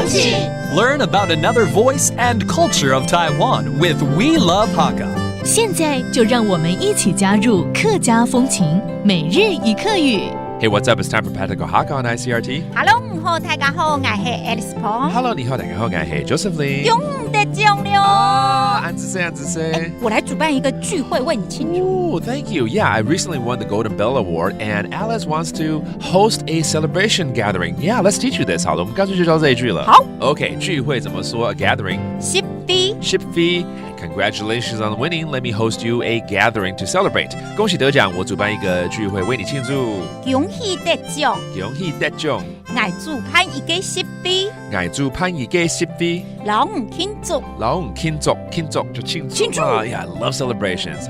风起 Learn about another voice and culture of Taiwan with We Love Hakka. 现在就让我们一起加入客家风情每日一课语。Hey, what's up? It's time for Practical Hakka on ICRT. Hello， 好，大家好，我是 Alice Pong。Hello， 你好，大家好，我是 Josephine。用得奖了安子 say。我来主办一个聚会为你庆祝。Thank you. Yeah, I recently won the Golden Bell Award, and Alice wants to host a celebration gathering. Yeah, let's teach you this. 好了，我们干脆就教这一句了。好 ，OK， 聚会怎么说 ？A gathering. Ship fee. Congratulations on winning. Let me host you a gathering to celebrate. 恭喜得奖，我主办一个聚会为你庆祝。恭喜得奖。恭喜得奖。我主办一个 ship fee。我主办一个 ship fee。老五庆祝。老五庆祝就庆祝嘛。Yeah, I love celebrations.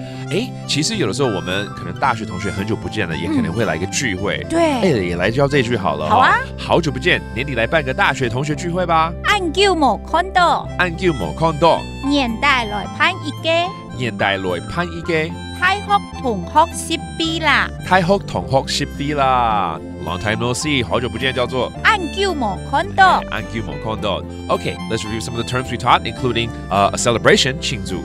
其实有的时候我们可能大学同学很久不见了，也可能会来一个聚会。对。也来教这句好了。好啊。好久不见，年底来办个大学同学聚会吧。按久冇看到。年代来办一個，太學同學攝 B 啦，太學同學攝 B 啦 ，Long time no see， 好久不見叫做按久冇看到，按久冇看到。Okay, let's review some of the terms we taught, including a celebration 慶祝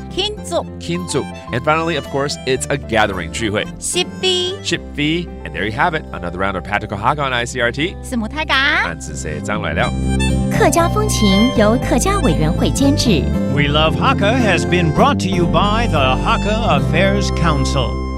and finally, of course, it's a gathering 聚會攝 B， and there you have it, another round of Practical Hakka on ICRT。是冇太假，安子寫章來了。客家风情由客家委员会监制。We Love Hakka has been brought to you by the Hakka Affairs Council.